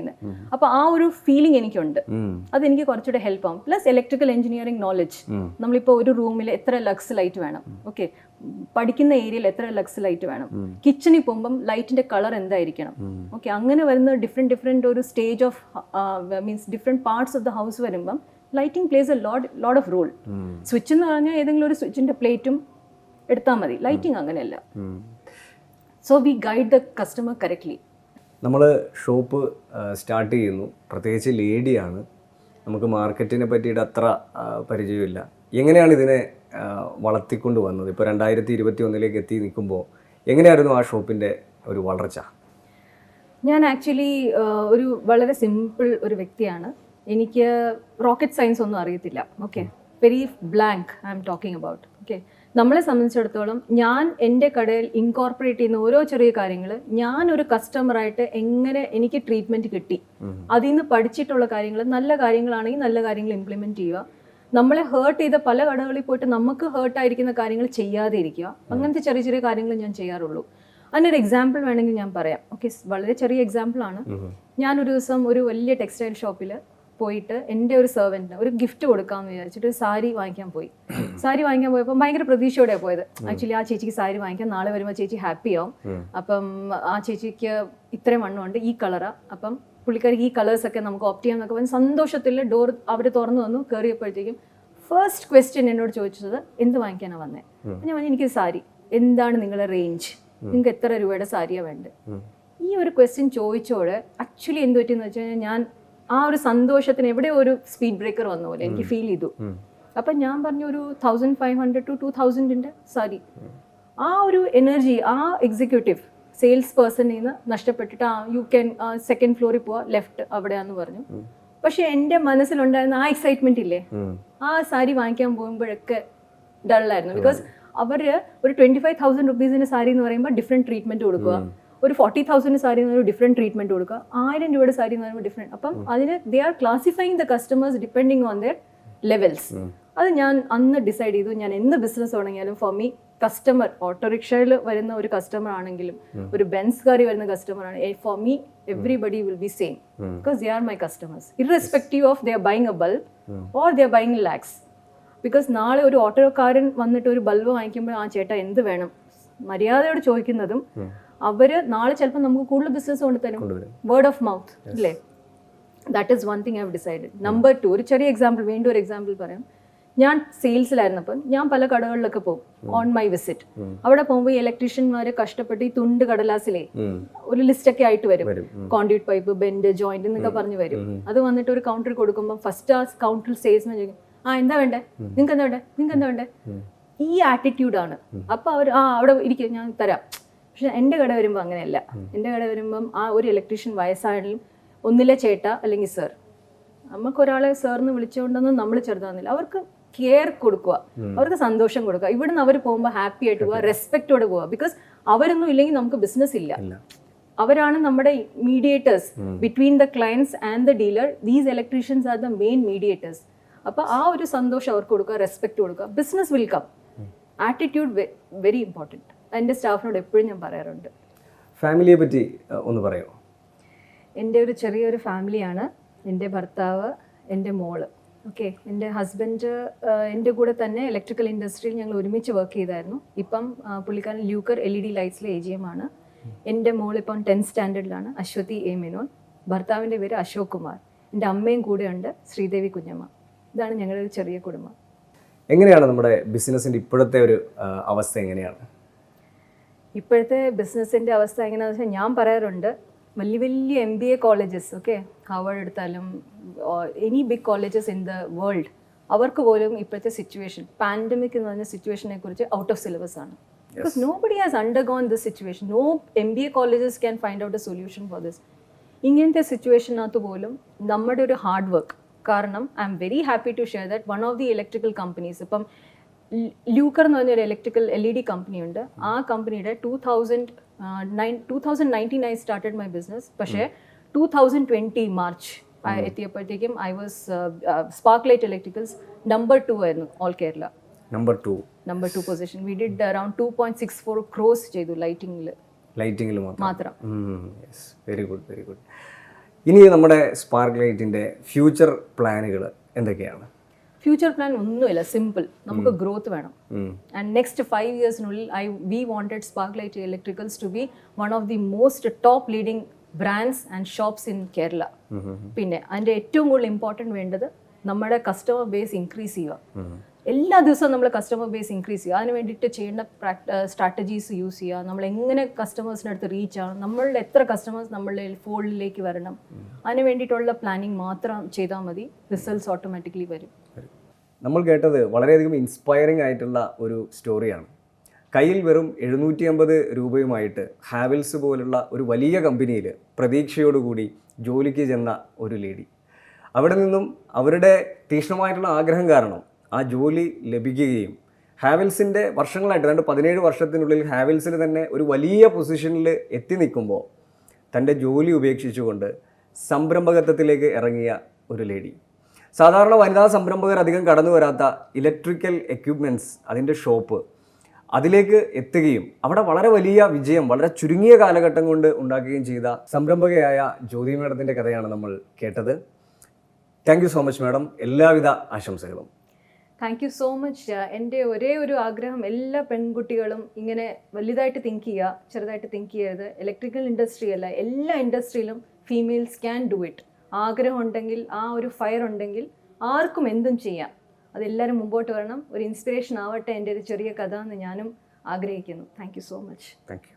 അപ്പൊ ആ ഒരു ഫീലിംഗ് എനിക്കുണ്ട്, അതെനിക്ക് കുറച്ചുകൂടെ ഹെൽപ്പ് ആവും. പ്ലസ് ഇലക്ട്രിക്കൽ എഞ്ചിനീയറിംഗ് നോളജ്, നമ്മളിപ്പോൾ ഒരു റൂമിൽ എത്ര ലക്സ് ലൈറ്റ് വേണം, ഓക്കെ, പഠിക്കുന്ന ഏരിയയിൽ എത്ര ലക്സ് ലൈറ്റ് വേണം, കിച്ചണിൽ പോകുമ്പം ലൈറ്റിന്റെ കളർ എന്തായിരിക്കണം, ഓക്കെ, അങ്ങനെ വരുന്ന ഡിഫറെന്റ് ഒരു stage of means different parts of the house വരുമ്പം lighting plays a lot of role. Switch എന്ന് പറഞ്ഞാൽ ഏതെങ്കിലും ഒരു സ്വിച്ചിന്റെ പ്ലേറ്റും എടുത്താൽ മതി, ലൈറ്റിംഗ് അങ്ങനെയല്ല. So we guide the customer correctly. നമ്മൾ ഷോപ്പ് സ്റ്റാർട്ട് ചെയ്യുന്നു, പ്രത്യേകിച്ച് ലേഡിയാണ്, നമുക്ക് മാർക്കറ്റിനെ പറ്റിയിട്ട് അത്ര പരിചയമില്ല. എങ്ങനെയാണ് ഇതിനെ വളർത്തിക്കൊണ്ട് വന്നത്? ഇപ്പോൾ 2021 എത്തി നിൽക്കുമ്പോൾ എങ്ങനെയായിരുന്നു ആ ഷോപ്പിൻ്റെ ഒരു വളർച്ച? ഞാൻ ആക്ച്വലി ഒരു വളരെ സിമ്പിൾ ഒരു വ്യക്തിയാണ്. എനിക്ക് റോക്കറ്റ് സയൻസ് ഒന്നും അറിയത്തില്ല, okay, very blank I am talking about. Okay, നമ്മളെ സംബന്ധിച്ചിടത്തോളം ഞാൻ എൻ്റെ കടയിൽ ഇൻകോർപ്പറേറ്റ് ചെയ്യുന്ന ഓരോ ചെറിയ കാര്യങ്ങൾ, ഞാൻ ഒരു കസ്റ്റമറായിട്ട് എങ്ങനെ എനിക്ക് ട്രീറ്റ്മെൻറ്റ് കിട്ടി, അതിൽ നിന്ന് പഠിച്ചിട്ടുള്ള കാര്യങ്ങൾ, നല്ല കാര്യങ്ങളാണെങ്കിൽ നല്ല കാര്യങ്ങൾ ഇംപ്ലിമെൻറ്റ് ചെയ്യുക. നമ്മളെ ഹേർട്ട് ചെയ്ത പല കടകളിൽ പോയിട്ട് നമുക്ക് ഹേർട്ടായിരിക്കുന്ന കാര്യങ്ങൾ ചെയ്യാതെ ഇരിക്കുക. അങ്ങനത്തെ ചെറിയ ചെറിയ കാര്യങ്ങൾ ഞാൻ ചെയ്യാറുള്ളൂ. അതിനൊരു എക്സാമ്പിൾ വേണമെങ്കിൽ ഞാൻ പറയാം. ഓക്കെ, വളരെ ചെറിയ എക്സാമ്പിളാണ്. ഞാനൊരു ദിവസം ഒരു വലിയ ടെക്സ്റ്റൈൽ ഷോപ്പിൽ പോയിട്ട് എൻ്റെ ഒരു സെർവൻറ്റിന് ഒരു ഗിഫ്റ്റ് കൊടുക്കാമെന്ന് വിചാരിച്ചിട്ട് ഒരു സാരി വാങ്ങിക്കാൻ പോയി. സാരി വാങ്ങിക്കാൻ പോയപ്പോൾ ഭയങ്കര പ്രതീക്ഷയോടെയാണ് പോയത്. ആക്ച്വലി ആ ചേച്ചിക്ക് സാരി വാങ്ങിക്കാം, നാളെ വരുമ്പോൾ ചേച്ചി ഹാപ്പി ആവും. അപ്പം ആ ചേച്ചിക്ക് ഇത്രയും വണ്ണമുണ്ട്, ഈ കളറാണ്, അപ്പം പുള്ളിക്കാരിക്ക് ഈ കളേഴ്സൊക്കെ നമുക്ക് ഓപ്റ്റ് ചെയ്യാം എന്നൊക്കെ പറഞ്ഞ് സന്തോഷത്തിൽ ഡോർ അവർ തുറന്നു വന്നു. കയറിയപ്പോഴത്തേക്കും ഫസ്റ്റ് ക്വസ്റ്റ്യൻ എന്നോട് ചോദിച്ചത് എന്ത് വാങ്ങിക്കാനാണ് വന്നത്. ഞാൻ പറഞ്ഞു എനിക്ക് സാരി. എന്താണ് നിങ്ങളുടെ റേഞ്ച്, നിങ്ങൾക്ക് എത്ര രൂപയുടെ സാരിയാണ് വേണ്ടത്? ഈ ഒരു ക്വസ്റ്റ്യൻ ചോദിച്ചോടെ ആക്ച്വലി എന്ത് പറ്റിയെന്ന് വെച്ച് കഴിഞ്ഞാൽ ഞാൻ ആ ഒരു സന്തോഷത്തിന് എവിടെയോ ഒരു സ്പീഡ് ബ്രേക്കർ വന്ന പോലെ എനിക്ക് ഫീൽ ചെയ്തു. അപ്പം ഞാൻ പറഞ്ഞു ഒരു 1500 to 2000 സാരി. ആ ഒരു എനർജി ആ എക്സിക്യൂട്ടീവ് സെയിൽസ് പേഴ്സണിൽ നിന്ന് നഷ്ടപ്പെട്ടിട്ട് യു ക്യാൻ സെക്കൻഡ് ഫ്ലോറിൽ പോവാ, ലെഫ്റ്റ് അവിടെയാന്ന് പറഞ്ഞു. പക്ഷെ എൻ്റെ മനസ്സിലുണ്ടായിരുന്ന ആ എക്സൈറ്റ്മെന്റ് ഇല്ലേ, ആ സാരി വാങ്ങിക്കാൻ പോകുമ്പോഴൊക്കെ ഡള്ളായിരുന്നു. ബിക്കോസ് അവർ ഒരു 25,000 rupees സാരി എന്ന് പറയുമ്പോൾ ഡിഫറെൻറ്റ് ട്രീറ്റ്മെന്റ് കൊടുക്കുക, ഒരു 40,000 സാരി എന്ന് പറയുമ്പോൾ ഡിഫറെൻറ്റ് ട്രീറ്റ്മെന്റ് കൊടുക്കുക, 1000 രൂപയുടെ സാരി എന്ന് പറയുമ്പോൾ ഡിഫറെൻറ്റ്. അപ്പം അതിന് they are classifying the customers depending on their levels. അത് ഞാൻ അന്ന് ഡിസൈഡ് ചെയ്തു, ഞാൻ എന്ത് ബിസിനസ് തുടങ്ങിയാലും ഫോർ മീ കസ്റ്റമർ, ഓട്ടോറിക്ഷയിൽ വരുന്ന ഒരു കസ്റ്റമർ ആണെങ്കിലും ഒരു ബെൻസ് കാറി വരുന്ന കസ്റ്റമർ ആണ്, for me everybody will be same because they are my customers irrespective of they are buying A bulb or they are buying lakhs. Because നാളെ ഒരു ഓട്ടോക്കാരൻ വന്നിട്ട് ഒരു ബൾബ് വാങ്ങിക്കുമ്പോൾ ആ ചേട്ടാ എന്ത് വേണം മര്യാദയോട് ചോദിക്കുന്നതും അവര് നാളെ ചിലപ്പോൾ നമുക്ക് കൂടുതൽ ബിസിനസ് കൊണ്ടുതരും. വേർഡ് ഓഫ് മൗത്ത് അല്ലേ? That is one thing I have decided. Number 2, ഒരു ചെറിയ എക്സാമ്പിൾ, വീണ്ടും ഒരു എക്സാമ്പിൾ പറയാം. ഞാൻ സെയിൽസിലായിരുന്നപ്പോൾ ഞാൻ പല കടകളിലൊക്കെ പോകും ഓൺ മൈ വിസിറ്റ്. അവിടെ പോകുമ്പോൾ ഈ ഇലക്ട്രീഷ്യന്മാര് കഷ്ടപ്പെട്ട് ഈ തുണ്ട് കടലാസിലെ ഒരു ലിസ്റ്റൊക്കെ ആയിട്ട് വരും, കോൺഡ്യൂട്ട് പൈപ്പ്, ബെൻഡ്, ജോയിന്റ് എന്നൊക്കെ പറഞ്ഞു വരും. അത് വന്നിട്ട് ഒരു കൗണ്ടറിൽ കൊടുക്കുമ്പോൾ ഫസ്റ്റ് ആ കൗണ്ടറിൽ സെയിൽസ്മാൻ ചോദിക്കും എന്താ വേണ്ടേ, നിങ്ങൾക്ക് എന്താ വേണ്ടേ, നിങ്ങൾക്ക് എന്താ വേണ്ടേ, ഈ ആറ്റിറ്റ്യൂഡാണ്. അപ്പൊ അവർ അവിടെ ഇരിക്കും, ഞാൻ തരാം. പക്ഷെ എൻ്റെ കട വരുമ്പോൾ അങ്ങനെയല്ല. എൻ്റെ കട വരുമ്പം ആ ഒരു ഇലക്ട്രീഷ്യൻ വയസ്സായാലും ഒന്നിലെ ചേട്ടാ അല്ലെങ്കിൽ സർ, നമുക്കൊരാളെ സാറിന് വിളിച്ചുകൊണ്ടൊന്നും നമ്മൾ ചെറുതാകുന്നില്ല. അവർക്ക് കെയർ കൊടുക്കുക, അവർക്ക് സന്തോഷം കൊടുക്കുക. ഇവിടുന്ന് അവർ പോകുമ്പോൾ ഹാപ്പി ആയിട്ട് പോവുക, റെസ്പെക്റ്റോടെ പോവുക. ബിക്കോസ് അവരൊന്നും ഇല്ലെങ്കിൽ നമുക്ക് ബിസിനസ് ഇല്ല. അവരാണ് നമ്മുടെ mediators between the clients and the dealer. These electricians are the main mediators. അപ്പോൾ ആ ഒരു സന്തോഷം അവർക്ക് കൊടുക്കുക, റെസ്പെക്റ്റ് കൊടുക്കുക. Business will come. Attitude very important. എൻ്റെ സ്റ്റാഫിനോട് എപ്പോഴും ഞാൻ പറയാറുണ്ട്. ഫാമിലിയെ പറ്റി ഒന്ന് പറയുമോ? എൻ്റെ ഒരു ചെറിയൊരു ഫാമിലിയാണ്. എൻ്റെ ഭർത്താവ്, എൻ്റെ മോള്. ഓക്കെ, എൻ്റെ ഹസ്ബൻഡ് എൻ്റെ കൂടെ തന്നെ ഇലക്ട്രിക്കൽ ഇൻഡസ്ട്രിയിൽ ഞങ്ങൾ ഒരുമിച്ച് വർക്ക് ചെയ്തായിരുന്നു. ഇപ്പം പുള്ളിക്കാരൻ ലൂക്കർ LED ലൈറ്റ്സിലെ AGM ആണ്. എൻ്റെ മോൾ ഇപ്പം 10th സ്റ്റാൻഡേർഡിലാണ്, അശ്വതി A മേനോൻ. ഭർത്താവിൻ്റെ പേര് അശോക് കുമാർ. എൻ്റെ അമ്മയും കൂടെയുണ്ട്, ശ്രീദേവി കുഞ്ഞമ്മ. ഇതാണ് ഞങ്ങളുടെ ഒരു ചെറിയ കുടുംബം. എങ്ങനെയാണ് നമ്മുടെ ബിസിനസ്സിൻ്റെ ഇപ്പോഴത്തെ ഒരു അവസ്ഥ എങ്ങനെയാണ്? ഇപ്പോഴത്തെ ബിസിനസ്സിൻ്റെ അവസ്ഥ എങ്ങനെയാണെന്ന് വെച്ചാൽ ഞാൻ പറയാറുണ്ട്, വലിയ വലിയ MBA കോളേജസ്, ഓക്കെ, ഹാർവർഡ് എടുത്താലും any big colleges in the world, അവർക്ക് പോലും ഇപ്പോഴത്തെ സിറ്റുവേഷൻ, പാൻഡമിക് എന്ന് പറഞ്ഞ സിറ്റുവേഷനെ കുറിച്ച് ഔട്ട് ഓഫ് സിലബസ് ആണ്. Because nobody has undergone this situation. No MBA colleges can find out a solution for this. ഇങ്ങനത്തെ സിറ്റുവേഷനകത്ത് പോലും നമ്മുടെ ഒരു ഹാർഡ് വർക്ക് കാരണം I'm very happy to share that one of the electrical companies, ഇപ്പം ലൂക്കർ എന്ന് പറഞ്ഞൊരു ഇലക്ട്രിക്കൽ LED കമ്പനിയുണ്ട്. ആ കമ്പനിയുടെ 2019 I started my business. പക്ഷേ 2020 മാർച്ച് എത്തിയപ്പോഴത്തേക്കും I was spark light electricals number 2 ആയിരുന്നു all Kerala. Number 2 position. We did around 2.64 crores ചെയ്തു ലൈറ്റിംഗിൽ മാത്രം. Very good, very good. ഇനി നമ്മുടെ സ്പാർക്ക് ലൈറ്റിൻ്റെ ഫ്യൂച്ചർ പ്ലാനുകൾ എന്തൊക്കെയാണ്? ഫ്യൂച്ചർ പ്ലാൻ ഒന്നുമില്ല, സിമ്പിൾ. നമുക്ക് ഗ്രോത്ത് വേണം. ആൻഡ് നെക്സ്റ്റ് 5 yearsനുള്ളിൽ we wanted spark light electricals to be one of the most top leading brands and shops in Kerala. പിന്നെ അതിൻ്റെ ഏറ്റവും കൂടുതൽ ഇമ്പോർട്ടൻറ്റ് വേണ്ടത് നമ്മുടെ കസ്റ്റമർ ബേസ് ഇൻക്രീസ് ചെയ്യുക. എല്ലാ ദിവസവും നമ്മൾ കസ്റ്റമർ ബേസ് ഇൻക്രീസ് ചെയ്യുക. അതിന് വേണ്ടിയിട്ട് ചെയ്യേണ്ട സ്ട്രാറ്റജീസ് യൂസ് ചെയ്യുക. നമ്മൾ എങ്ങനെ കസ്റ്റമേഴ്സിൻ്റെ അടുത്ത് റീച്ച് ആവണം, നമ്മളുടെ എത്ര കസ്റ്റമേഴ്സ് നമ്മളുടെ ഫോൾഡിലേക്ക് വരണം, അതിന് വേണ്ടിയിട്ടുള്ള പ്ലാനിങ് മാത്രം ചെയ്താൽ മതി. റിസൾട്ട്സ് ഓട്ടോമാറ്റിക്കലി വരും. നമ്മൾ കേട്ടത് വളരെയധികം ഇൻസ്പയറിംഗ് ആയിട്ടുള്ള ഒരു സ്റ്റോറിയാണ്. കയ്യിൽ വെറും 750 രൂപയുമായിട്ട് ഹാവൽസ് പോലുള്ള ഒരു വലിയ കമ്പനിയിൽ പ്രതീക്ഷയോടുകൂടി ജോലിക്ക് ചെന്ന ഒരു ലേഡി. അവിടെ നിന്നും അവരുടെ തീക്ഷ്ണമായിട്ടുള്ള ആഗ്രഹം കാരണം ആ ജോലി ലഭിക്കുകയും ഹാവൽസിൻ്റെ വർഷങ്ങളായിട്ട് 17 വർഷത്തിനുള്ളിൽ ഹാവൽസിൽ തന്നെ ഒരു വലിയ പൊസിഷനിൽ എത്തി നിൽക്കുമ്പോൾ തൻ്റെ ജോലി ഉപേക്ഷിച്ചുകൊണ്ട് സംരംഭകത്വത്തിലേക്ക് ഇറങ്ങിയ ഒരു ലേഡി. സാധാരണ വനിതാ സംരംഭകർ അധികം കടന്നു വരാത്ത ഇലക്ട്രിക്കൽ എക്യുപ്മെൻറ്റ്സ്, അതിൻ്റെ ഷോപ്പ്, അതിലേക്ക് എത്തുകയും അവിടെ വളരെ വലിയ വിജയം വളരെ ചുരുങ്ങിയ കാലഘട്ടം കൊണ്ട് ഉണ്ടാക്കുകയും ചെയ്ത സംരംഭകയായ ജ്യോതി മാഡത്തിൻ്റെ കഥയാണ് നമ്മൾ കേട്ടത്. Thank you so much madam. എല്ലാവിധ ആശംസകളും. Thank you so much. എൻ്റെ ഒരേ ഒരു ആഗ്രഹം, എല്ലാ പെൺകുട്ടികളും ഇങ്ങനെ വലുതായിട്ട് തിങ്ക് ചെയ്യുക, ചെറുതായിട്ട് തിങ്ക് ചെയ്യരുത്. ഇലക്ട്രിക്കൽ ഇൻഡസ്ട്രി അല്ല, എല്ലാ ഇൻഡസ്ട്രിയിലും ഫീമെയിൽസ് ക്യാൻ ഡു ഇറ്റ്. ആഗ്രഹം ഉണ്ടെങ്കിൽ, ആ ഒരു ഫയർ ഉണ്ടെങ്കിൽ ആർക്കും എന്തും ചെയ്യാം. അതെല്ലാവരും മുമ്പോട്ട് വരണം. ഒരു ഇൻസ്പിറേഷൻ ആവട്ടെ എൻ്റെ ഒരു ചെറിയ കഥ എന്ന് ഞാനും ആഗ്രഹിക്കുന്നു. Thank you so much. Thank you.